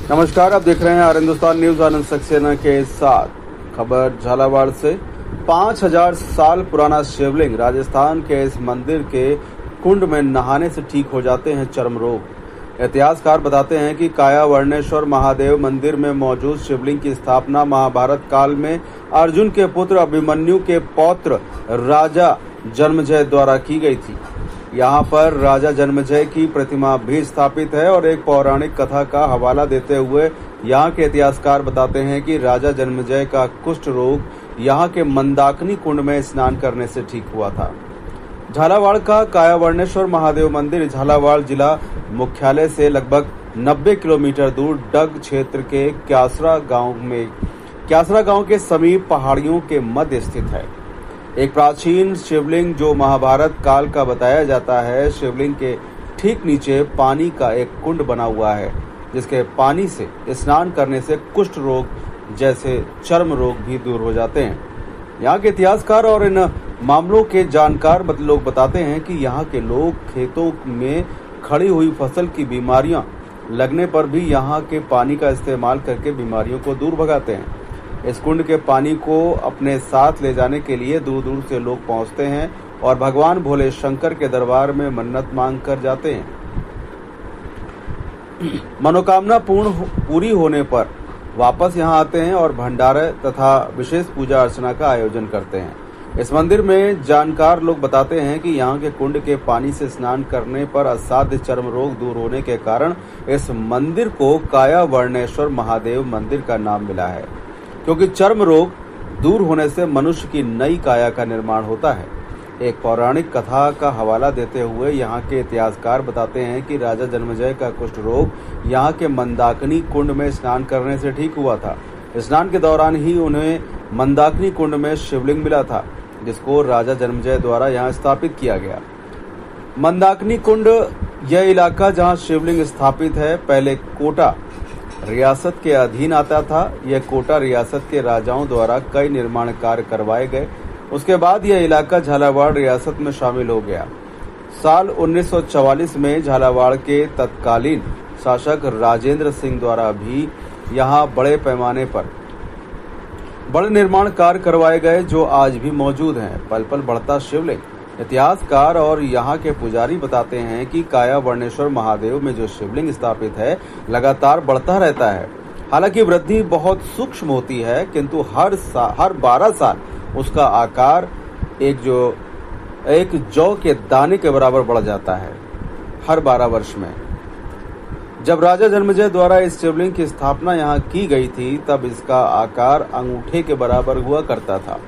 नमस्कार, आप देख रहे हैं आर हिंदुस्तान न्यूज। आनंद सक्सेना के साथ खबर झालावाड़ से। 5000 साल पुराना शिवलिंग। राजस्थान के इस मंदिर के कुंड में नहाने से ठीक हो जाते हैं चर्म रोग। इतिहासकार बताते हैं कि कायावर्णेश्वर महादेव मंदिर में मौजूद शिवलिंग की स्थापना महाभारत काल में अर्जुन के पुत्र अभिमन्यु के पौत्र राजा जन्मेजय द्वारा की गई थी। यहाँ पर राजा जन्मेजय की प्रतिमा भी स्थापित है और एक पौराणिक कथा का हवाला देते हुए यहाँ के इतिहासकार बताते हैं कि राजा जन्मेजय का कुष्ठ रोग यहाँ के मंदाकिनी कुंड में स्नान करने से ठीक हुआ था। झालावाड़ का कायावर्णेश्वर महादेव मंदिर झालावाड़ जिला मुख्यालय से लगभग 90 किलोमीटर दूर डग क्षेत्र के क्यासरा गांव के समीप पहाड़ियों के मध्य स्थित है। एक प्राचीन शिवलिंग जो महाभारत काल का बताया जाता है। शिवलिंग के ठीक नीचे पानी का एक कुंड बना हुआ है, जिसके पानी से स्नान करने से कुष्ठ रोग जैसे चर्म रोग भी दूर हो जाते हैं। यहाँ के इतिहासकार और इन मामलों के जानकार लोग बताते हैं कि यहाँ के लोग खेतों में खड़ी हुई फसल की बीमारियां लगने पर भी यहाँ के पानी का इस्तेमाल करके बीमारियों को दूर भगाते हैं। इस कुंड के पानी को अपने साथ ले जाने के लिए दूर दूर से लोग पहुंचते हैं और भगवान भोले शंकर के दरबार में मन्नत मांग कर जाते हैं। मनोकामना पूरी होने पर वापस यहां आते हैं और भंडारे तथा विशेष पूजा अर्चना का आयोजन करते हैं। इस मंदिर में जानकार लोग बताते हैं कि यहाँ के कुंड के पानी से स्नान करने पर असाध्य चर्म रोग दूर होने के कारण इस मंदिर को कायावर्णेश्वर महादेव मंदिर का नाम मिला है, क्योंकि चर्म रोग दूर होने से मनुष्य की नई काया का निर्माण होता है। एक पौराणिक कथा का हवाला देते हुए यहाँ के इतिहासकार बताते हैं कि राजा जन्मेजय का कुष्ठ रोग यहाँ के मंदाकिनी कुंड में स्नान करने से ठीक हुआ था। स्नान के दौरान ही उन्हें मंदाकिनी कुंड में शिवलिंग मिला था, जिसको राजा जन्मेजय द्वारा यहाँ स्थापित किया गया। मंदाकिनी कुंड यह इलाका जहाँ शिवलिंग स्थापित है पहले कोटा रियासत के अधीन आता था। यह कोटा रियासत के राजाओं द्वारा कई निर्माण कार्य करवाए गए। उसके बाद यह इलाका झालावाड़ रियासत में शामिल हो गया। साल 1944 में झालावाड़ के तत्कालीन शासक राजेंद्र सिंह द्वारा भी यहाँ बड़े पैमाने पर बड़े निर्माण कार्य करवाए गए, जो आज भी मौजूद हैं। पल पल बढ़ता शिवलिंग। इतिहासकार और यहाँ के पुजारी बताते हैं कि कायावर्णेश्वर महादेव में जो शिवलिंग स्थापित है लगातार बढ़ता रहता है। हालांकि वृद्धि बहुत सूक्ष्म होती है, किंतु हर 12 साल उसका आकार एक जौ के दाने के बराबर बढ़ जाता है। हर 12 वर्ष में जब राजा जन्मेजय द्वारा इस शिवलिंग की स्थापना यहाँ की गई थी, तब इसका आकार अंगूठे के बराबर हुआ करता था।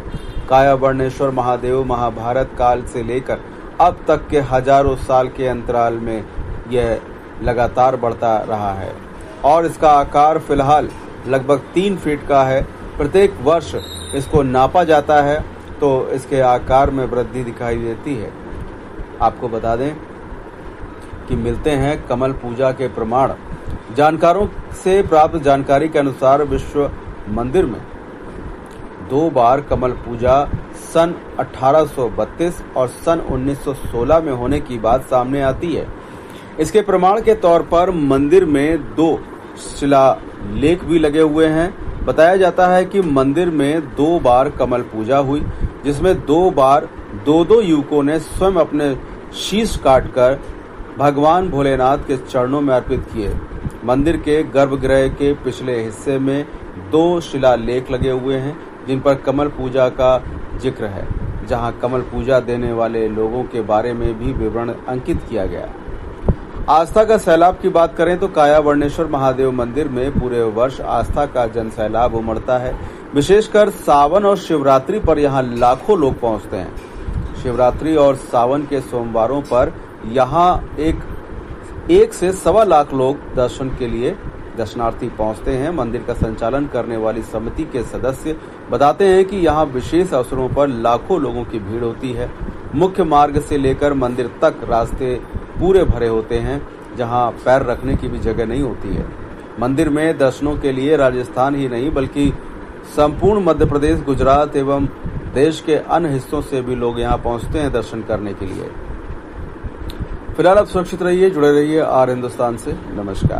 कायावर्णेश्वर महादेव महाभारत काल से लेकर अब तक के हजारों साल के अंतराल में यह लगातार बढ़ता रहा है और इसका आकार फिलहाल लगभग 3 फीट का है। प्रत्येक वर्ष इसको नापा जाता है तो इसके आकार में वृद्धि दिखाई देती है। आपको बता दें कि मिलते हैं कमल पूजा के प्रमाण। जानकारों से प्राप्त जानकारी के अनुसार विश्व मंदिर में 2 बार कमल पूजा सन 1832 और सन 1916 में होने की बात सामने आती है। इसके प्रमाण के तौर पर मंदिर में 2 शिलालेख भी लगे हुए हैं। बताया जाता है कि मंदिर में 2 बार कमल पूजा हुई, जिसमें 2 बार 2 युवकों ने स्वयं अपने शीश काटकर भगवान भोलेनाथ के चरणों में अर्पित किए। मंदिर के गर्भगृह के पिछले हिस्से में 2 शिलालेख लगे हुए हैं, जिन पर कमल पूजा का जिक्र है, जहां कमल पूजा देने वाले लोगों के बारे में भी विवरण अंकित किया गया। आस्था का सैलाब की बात करें तो कायावर्णेश्वर महादेव मंदिर में पूरे वर्ष आस्था का जन सैलाब उमड़ता है। विशेषकर सावन और शिवरात्रि पर यहाँ लाखों लोग पहुँचते हैं। शिवरात्रि और सावन के सोमवारों पर यहाँ एक से 1.25 लाख लोग दर्शन के लिए दर्शनार्थी पहुंचते हैं। मंदिर का संचालन करने वाली समिति के सदस्य बताते हैं कि यहाँ विशेष अवसरों पर लाखों लोगों की भीड़ होती है। मुख्य मार्ग से लेकर मंदिर तक रास्ते पूरे भरे होते हैं, जहाँ पैर रखने की भी जगह नहीं होती है। मंदिर में दर्शनों के लिए राजस्थान ही नहीं बल्कि संपूर्ण मध्य प्रदेश, गुजरात एवं देश के अन्य हिस्सों से भी लोग यहाँ पहुंचते हैं दर्शन करने के लिए। फिलहाल आप सुरक्षित रहिए, जुड़े रहिए आर हिंदुस्तान से। नमस्कार।